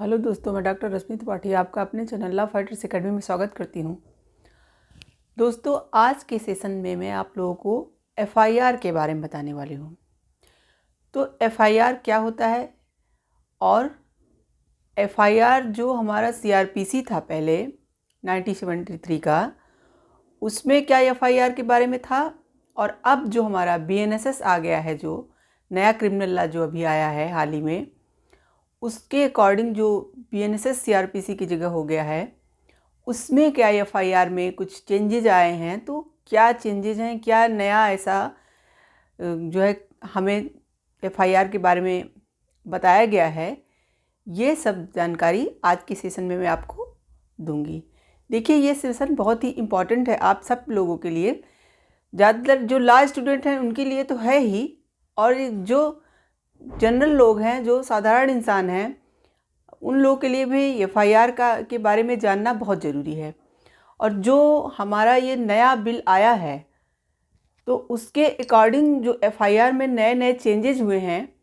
Hello दोस्तों, मैं doctor रश्मि त्रिपाठी आपका अपने चैनल लव फाइटर्स एकेडमी में स्वागत करती हूँ। दोस्तों, आज के सेशन में मैं आप लोगों को एफआईआर के बारे में बताने वाली हूँ। तो एफआईआर क्या होता है और एफआईआर जो हमारा सीआरपीसी था पहले 1973 का, उसमें क्या एफआईआर के बारे में था, और अब जो हमारा बीएनएसएस आ गया है, जो नया क्रिमिनल लॉ जो अभी आया है हाल ही में, उसके अकॉर्डिंग जो बीएनएसएस सीआरपीसी की जगह हो गया है, उसमें क्या एफआईआर में कुछ चेंजेज आए हैं। तो क्या चेंजेज हैं, क्या नया ऐसा जो है हमें एफआईआर के बारे में बताया गया है, ये सब जानकारी आज के सेशन में मैं आपको दूंगी। देखिए, ये सेशन बहुत ही इम्पॉर्टेंट है आप सब लोगों के लिए। ज़्यादातर जो लॉ स्टूडेंट हैं उनके लिए तो है ही, और जो जनरल लोग हैं, जो साधारण इंसान हैं, उन लोगों के लिए भी एफआईआर के बारे में जानना बहुत ज़रूरी है। और जो हमारा ये नया बिल आया है, तो उसके अकॉर्डिंग जो एफआईआर में नए नए चेंजेज हुए हैं,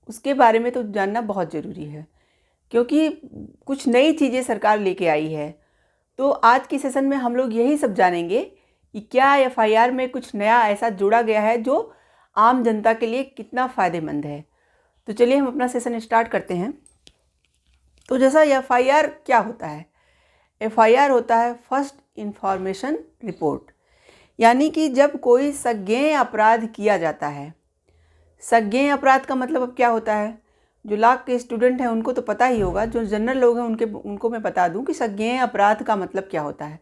उसके बारे में तो जानना बहुत ज़रूरी है, क्योंकि कुछ नई चीज़ें सरकार लेके आई है। तो आज की सेशन में हम लोग यही सब जानेंगे कि क्या एफआईआर में कुछ नया ऐसा जोड़ा गया है जो आम जनता के लिए कितना फ़ायदेमंद है। तो चलिए हम अपना सेशन स्टार्ट करते हैं। तो जैसा एफआईआर क्या होता है, एफआईआर होता है फर्स्ट इंफॉर्मेशन रिपोर्ट, यानी कि जब कोई संज्ञेय अपराध किया जाता है। संज्ञेय अपराध का मतलब अब क्या होता है, जो लॉ के स्टूडेंट हैं उनको तो पता ही होगा, जो जनरल लोग हैं उनको मैं बता दूं कि संज्ञेय अपराध का मतलब क्या होता है।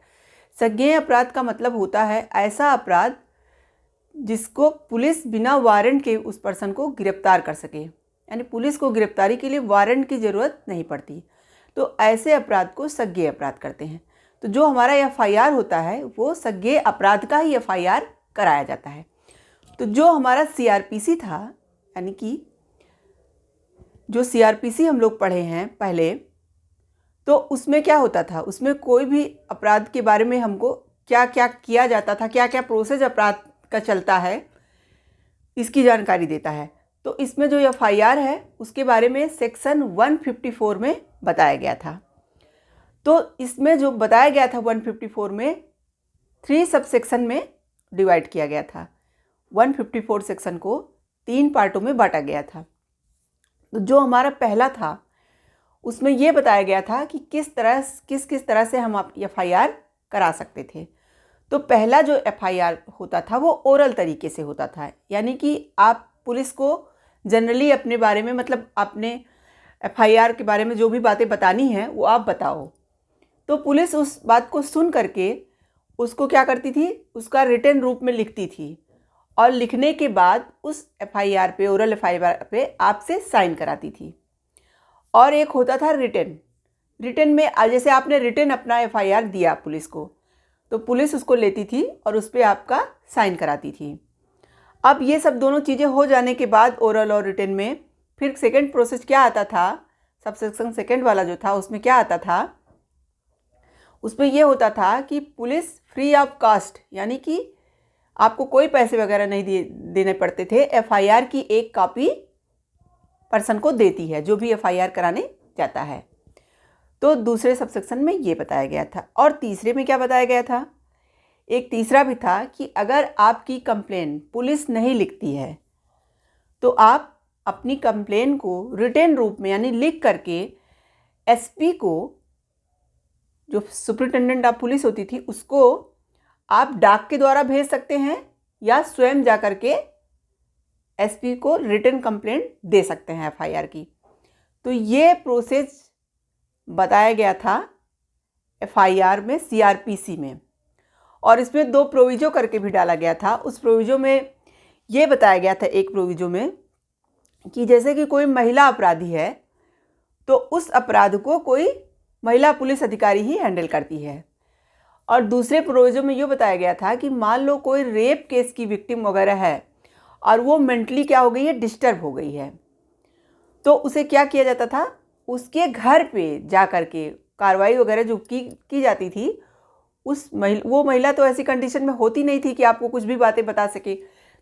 संज्ञेय अपराध का मतलब होता है ऐसा अपराध जिसको पुलिस बिना वारंट के उस पर्सन को गिरफ्तार कर सके, यानी पुलिस को गिरफ्तारी के लिए वारंट की ज़रूरत नहीं पड़ती। तो ऐसे अपराध को संज्ञेय अपराध करते हैं। तो जो हमारा एफआईआर होता है वो संज्ञेय अपराध का ही एफआईआर कराया जाता है। तो जो हमारा सीआरपीसी था, यानी कि जो सीआरपीसी हम लोग पढ़े हैं पहले, तो उसमें क्या होता था, उसमें कोई भी अपराध के बारे में हमको क्या क्या किया जाता था, क्या क्या प्रोसेस अपराध का चलता है, इसकी जानकारी देता है। तो इसमें जो एफआईआर है उसके बारे में सेक्शन 154 में बताया गया था। तो इसमें जो बताया गया था 154 में 3 सब सेक्शन में डिवाइड किया गया था। 154 सेक्शन को 3 पार्टों में बांटा गया था। तो जो हमारा पहला था उसमें ये बताया गया था कि किस तरह से हम एफआईआर करा सकते थे। तो पहला जो एफआईआर होता था वो ओरल तरीके से होता था, यानी कि आप पुलिस को जनरली अपने बारे में, मतलब अपने एफआईआर के बारे में जो भी बातें बतानी हैं वो आप बताओ। तो पुलिस उस बात को सुन करके उसको क्या करती थी, उसका रिटन रूप में लिखती थी, और लिखने के बाद उस एफआईआर पे, ओरल एफआईआर पे आपसे साइन कराती थी। और एक होता था रिटन में, जैसे आपने रिटन अपना एफआईआर दिया पुलिस को, तो पुलिस उसको लेती थी और उस पर आपका साइन कराती थी। अब ये सब दोनों चीज़ें हो जाने के बाद ओरल और रिटन में फिर सेकंड प्रोसेस क्या आता था, सब सेक्शन सेकंड वाला जो था उसमें क्या आता था, उसमें ये होता था कि पुलिस फ्री ऑफ कॉस्ट, यानी कि आपको कोई पैसे वगैरह नहीं देने पड़ते थे, एफआईआर की एक कॉपी पर्सन को देती है जो भी एफआईआर कराने जाता है। तो दूसरे सब सेक्शन में ये बताया गया था। और तीसरे में क्या बताया गया था, एक तीसरा भी था कि अगर आपकी कंप्लेन पुलिस नहीं लिखती है तो आप अपनी कंप्लेन को रिटन रूप में, यानी लिख करके एसपी को, जो सुपरिटेंडेंट ऑफ पुलिस होती थी, उसको आप डाक के द्वारा भेज सकते हैं या स्वयं जा कर के एसपी को रिटन कंप्लेंट दे सकते हैं एफआईआर की। तो ये प्रोसेस बताया गया था एफआईआर में, सीआरपीसी में। और इसमें 2 प्रोविजो करके भी डाला गया था। उस प्रोविजो में ये बताया गया था, एक प्रोविजो में, कि जैसे कि कोई महिला अपराधी है तो उस अपराध को कोई महिला पुलिस अधिकारी ही हैंडल करती है। और दूसरे प्रोविजो में ये बताया गया था कि मान लो कोई रेप केस की विक्टिम वगैरह है और वो मेंटली क्या हो गई है, डिस्टर्ब हो गई है, तो उसे क्या किया जाता था, उसके घर पे जा कर के कार्रवाई वगैरह जो की जाती थी, वो महिला तो ऐसी कंडीशन में होती नहीं थी कि आपको कुछ भी बातें बता सके,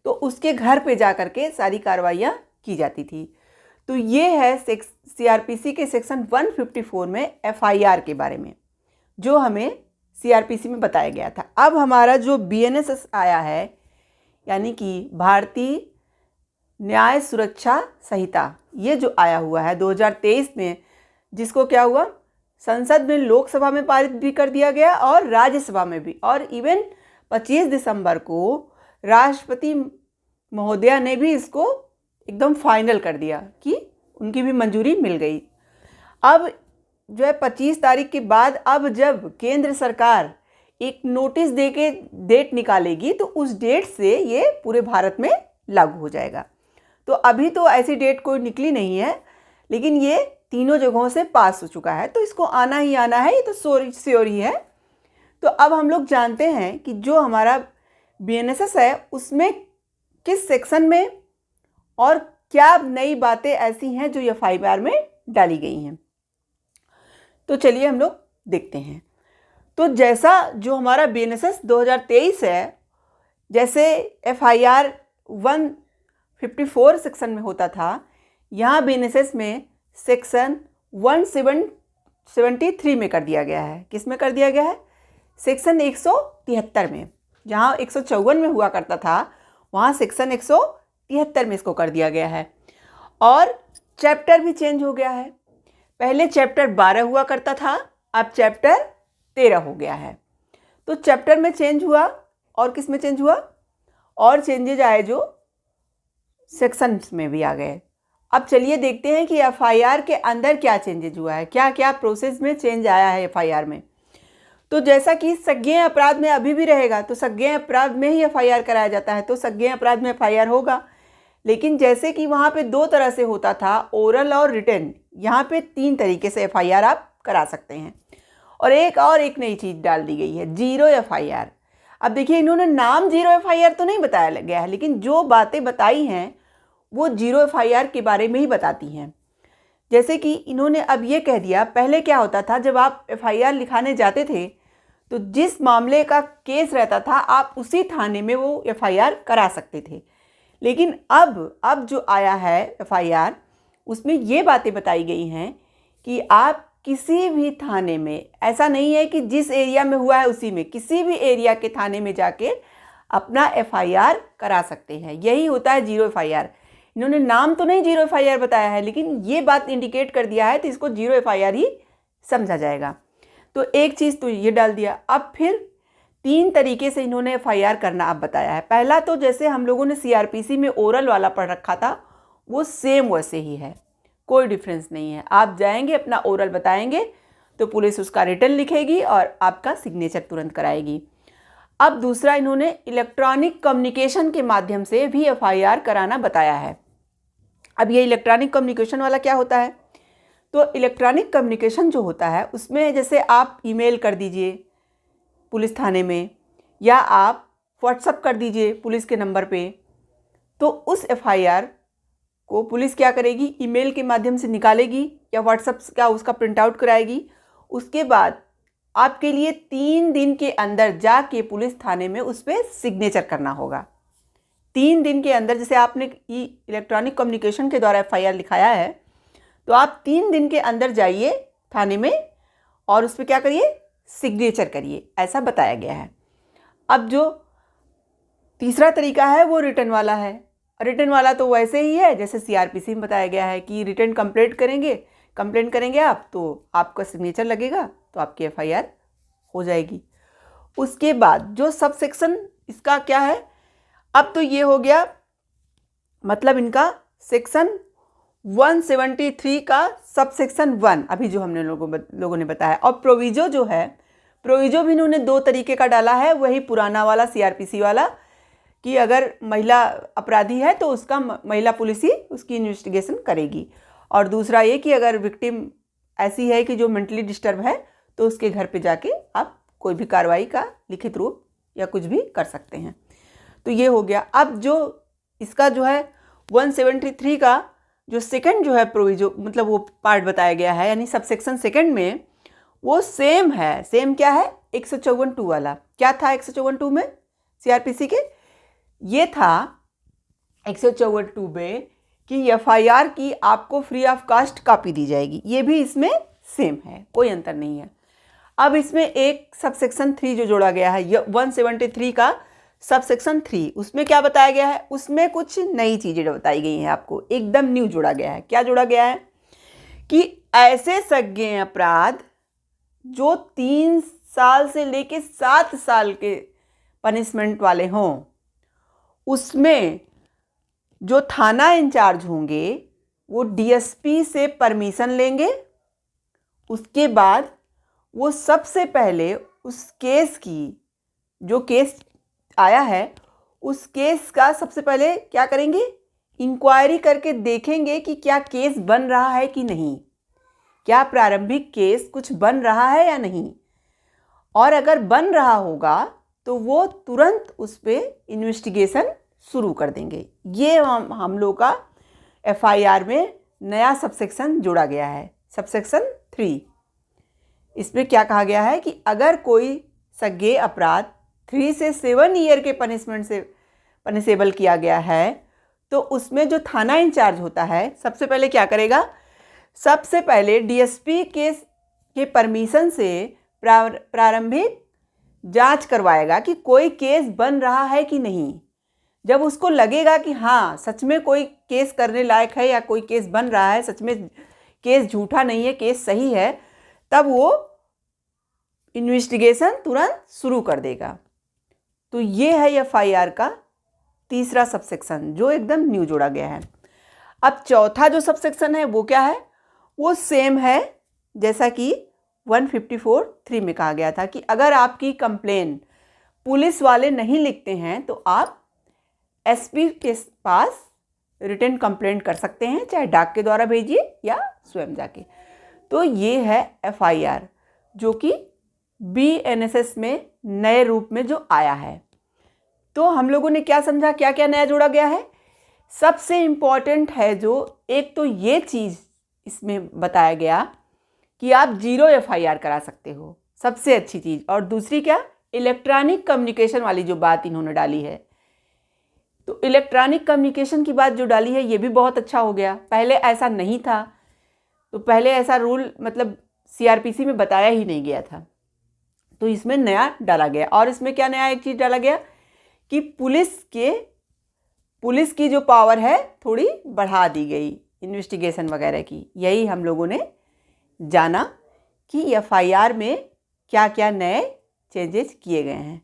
तो उसके घर पे जा कर के सारी कार्रवाइयाँ की जाती थी। तो ये है सीआरपीसी के सेक्शन 154 में एफआईआर के बारे में, जो हमें सीआरपीसी में बताया गया था। अब हमारा जो बीएनएसएस आया है, यानी कि भारतीय न्याय सुरक्षा संहिता, ये जो आया हुआ है 2023 में, जिसको क्या हुआ, संसद में, लोकसभा में पारित भी कर दिया गया और राज्यसभा में भी, और इवन 25 दिसंबर को राष्ट्रपति महोदया ने भी इसको एकदम फाइनल कर दिया कि उनकी भी मंजूरी मिल गई। अब जो है 25 तारीख के बाद, अब जब केंद्र सरकार एक नोटिस दे के डेट निकालेगी तो उस डेट से ये पूरे भारत में लागू हो जाएगा। तो अभी तो ऐसी डेट कोई निकली नहीं है, लेकिन ये तीनों जगहों से पास हो चुका है, तो इसको आना ही आना है, ये तो श्योर ही है। तो अब हम लोग जानते हैं कि जो हमारा बीएनएसएस है उसमें किस सेक्शन में और क्या नई बातें ऐसी हैं जो एफआईआर में डाली गई हैं। तो चलिए हम लोग देखते हैं। तो जैसा जो हमारा बीएनएसएस 2023 है, जैसे एफआईआर 154 सेक्शन में होता था, यहाँ बीएनएसएस में सेक्शन 173 में कर दिया गया है। किस में कर दिया गया है? सेक्शन 173 में। जहाँ 154 में हुआ करता था, वहाँ सेक्शन 173 में इसको कर दिया गया है। और चैप्टर भी चेंज हो गया है। पहले चैप्टर 12 हुआ करता था, अब चैप्टर 13 हो गया है। तो चैप्टर में चेंज हुआ और किस में चेंज हुआ, और चेंजेज आए जो सेक्शंस में भी आ गए। अब चलिए देखते हैं कि एफआईआर के अंदर क्या चेंजेज हुआ है, क्या क्या प्रोसेस में चेंज आया है एफआईआर में। तो जैसा कि संज्ञेय अपराध में अभी भी रहेगा, तो संज्ञेय अपराध में ही एफआईआर कराया जाता है, तो संज्ञेय अपराध में एफआईआर होगा। लेकिन जैसे कि वहाँ पे 2 तरह से होता था, ओरल और रिटन, यहाँ पे 3 तरीके से एफआईआर आप करा सकते हैं। और एक नई चीज़ डाल दी गई है, जीरो एफआईआर। अब देखिए, इन्होंने नाम जीरो एफआईआर तो नहीं बताया गया है, लेकिन जो बातें बताई हैं वो जीरो एफआईआर के बारे में ही बताती हैं। जैसे कि इन्होंने अब ये कह दिया, पहले क्या होता था, जब आप एफआईआर लिखाने जाते थे तो जिस मामले का केस रहता था आप उसी थाने में वो एफआईआर करा सकते थे। लेकिन अब जो आया है एफआईआर, उसमें ये बातें बताई गई हैं कि आप किसी भी थाने में, ऐसा नहीं है कि जिस एरिया में हुआ है उसी में, किसी भी एरिया के थाने में जाके अपना एफआईआर करा सकते हैं। यही होता है जीरो एफआईआर। इन्होंने नाम तो नहीं जीरो एफआईआर बताया है, लेकिन ये बात इंडिकेट कर दिया है, तो इसको जीरो एफआईआर ही समझा जाएगा। तो एक चीज़ तो ये डाल दिया। अब फिर 3 तरीके से इन्होंने एफआईआर करना अब बताया है। पहला तो जैसे हम लोगों ने सीआरपीसी में ओरल वाला पढ़ रखा था, वो सेम वैसे ही है, कोई डिफरेंस नहीं है। आप जाएंगे, अपना ओरल बताएंगे, तो पुलिस उसका रिटन लिखेगी और आपका सिग्नेचर तुरंत कराएगी। अब दूसरा, इन्होंने इलेक्ट्रॉनिक कम्युनिकेशन के माध्यम से भी एफआईआर कराना बताया है। अब ये इलेक्ट्रॉनिक कम्युनिकेशन वाला क्या होता है, तो इलेक्ट्रॉनिक कम्युनिकेशन जो होता है उसमें जैसे आप ईमेल कर दीजिए पुलिस थाने में, या आप व्हाट्सअप कर दीजिए पुलिस के नंबर पे, तो उस एफआईआर को पुलिस क्या करेगी, ईमेल के माध्यम से निकालेगी या व्हाट्सअप का उसका प्रिंट आउट कराएगी। उसके बाद आपके लिए 3 दिन के अंदर जाके पुलिस थाने में उस पर सिग्नेचर करना होगा। 3 दिन के अंदर, जैसे आपने इलेक्ट्रॉनिक कम्युनिकेशन के द्वारा एफआईआर लिखाया है, तो आप 3 दिन के अंदर जाइए थाने में और उस पर क्या करिए, सिग्नेचर करिए, ऐसा बताया गया है। अब जो तीसरा तरीका है वो रिटर्न वाला है। रिटर्न वाला तो वैसे ही है जैसे सीआरपीसी में बताया गया है कि रिटर्न कंप्लेंट करेंगे आप, तो आपका सिग्नेचर लगेगा, तो आपकी एफआईआर हो जाएगी। उसके बाद जो सब सेक्शन इसका क्या है, अब तो ये हो गया, मतलब इनका सेक्शन 173 का सब सेक्शन 1 अभी जो हमने लोगों ने बताया। और प्रोविजो जो है, प्रोविजो भी इन्होंने 2 तरीके का डाला है, वही पुराना वाला सीआरपीसी वाला, कि अगर महिला अपराधी है तो उसका महिला पुलिस ही उसकी इन्वेस्टिगेशन करेगी। और दूसरा ये कि अगर विक्टिम ऐसी है कि जो मेंटली डिस्टर्ब है, तो उसके घर पे जाके आप कोई भी कार्रवाई का लिखित रूप या कुछ भी कर सकते हैं। तो ये हो गया। अब जो इसका जो है 173 का जो सेकंड जो है प्रोविजो, मतलब वो पार्ट बताया गया है, यानी सब सेक्शन सेकंड में, वो सेम है। सेम क्या है, 154(2) वाला। क्या था 154(2) में सीआरपीसी के, ये था 154(2) में कि एफआईआर की आपको फ्री ऑफ कास्ट कॉपी दी जाएगी। ये भी इसमें सेम है, कोई अंतर नहीं है। अब इसमें एक सबसेक्शन 3 जो जोड़ा गया है, 173 का सबसेक्शन 3, उसमें क्या बताया गया है? उसमें कुछ नई चीज़ें बताई गई हैं, आपको एकदम न्यू जोड़ा गया है। क्या जोड़ा गया है? कि ऐसे संज्ञेय अपराध जो 3 साल से लेके 7 साल के पनिशमेंट वाले हों, उसमें जो थाना इंचार्ज होंगे वो डीएसपी से परमिशन लेंगे। उसके बाद वो सबसे पहले उस केस की, जो केस आया है उस केस का सबसे पहले क्या करेंगे? इंक्वायरी करके देखेंगे कि क्या केस बन रहा है कि नहीं, क्या प्रारंभिक केस कुछ बन रहा है या नहीं। और अगर बन रहा होगा तो वो तुरंत उस पर इन्वेस्टिगेशन शुरू कर देंगे। ये हम लोग का एफआईआर में नया सबसेक्शन जोड़ा गया है, सबसेक्शन 3। इसमें क्या कहा गया है कि अगर कोई संज्ञेय अपराध 3 से 7 ईयर के पनिशमेंट से पनिशेबल किया गया है तो उसमें जो थाना इंचार्ज होता है सबसे पहले क्या करेगा? सबसे पहले डीएसपी के परमिशन से प्रारंभिक जांच करवाएगा कि कोई केस बन रहा है कि नहीं। जब उसको लगेगा कि हाँ सच में कोई केस करने लायक है या कोई केस बन रहा है, सच में केस झूठा नहीं है, केस सही है, तब वो इन्वेस्टिगेशन तुरंत शुरू कर देगा। तो ये है एफआईआर का तीसरा सबसेक्शन जो एकदम न्यू जोड़ा गया है। अब चौथा जो सबसेक्शन है वो क्या है? वो सेम है जैसा कि 154(3) में कहा गया था कि अगर आपकी कंप्लेन पुलिस वाले नहीं लिखते हैं तो आप एसपी के पास रिटन कंप्लेंट कर सकते हैं, चाहे डाक के द्वारा भेजिए या स्वयं जाके। तो ये है एफआईआर जो कि बीएनएसएस में नए रूप में जो आया है। तो हम लोगों ने क्या समझा, क्या क्या नया जोड़ा गया है? सबसे इम्पॉर्टेंट है जो एक तो ये चीज़ इसमें बताया गया कि आप 0 एफआईआर करा सकते हो, सबसे अच्छी चीज़। और दूसरी क्या? इलेक्ट्रॉनिक कम्युनिकेशन वाली जो बात इन्होंने डाली है, तो इलेक्ट्रॉनिक कम्युनिकेशन की बात जो डाली है ये भी बहुत अच्छा हो गया। पहले ऐसा नहीं था, तो पहले ऐसा रूल मतलब सीआरपीसी में बताया ही नहीं गया था, तो इसमें नया डाला गया। और इसमें क्या नया एक चीज़ डाला गया कि पुलिस की जो पावर है थोड़ी बढ़ा दी गई इन्वेस्टिगेशन वगैरह की। यही हम लोगों ने जाना कि एफआईआर में क्या क्या नए चेंजेस किए गए हैं।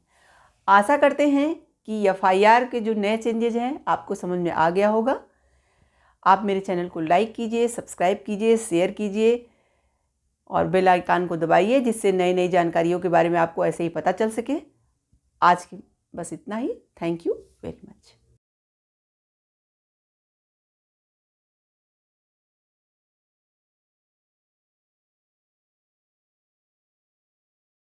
आशा करते हैं कि एफआईआर के जो नए चेंजेस हैं आपको समझ में आ गया होगा। आप मेरे चैनल को लाइक कीजिए, सब्सक्राइब कीजिए, शेयर कीजिए और बेल आइकन को दबाइए जिससे नई नई जानकारियों के बारे में आपको ऐसे ही पता चल सके। आज की बस इतना ही। Thank you very much.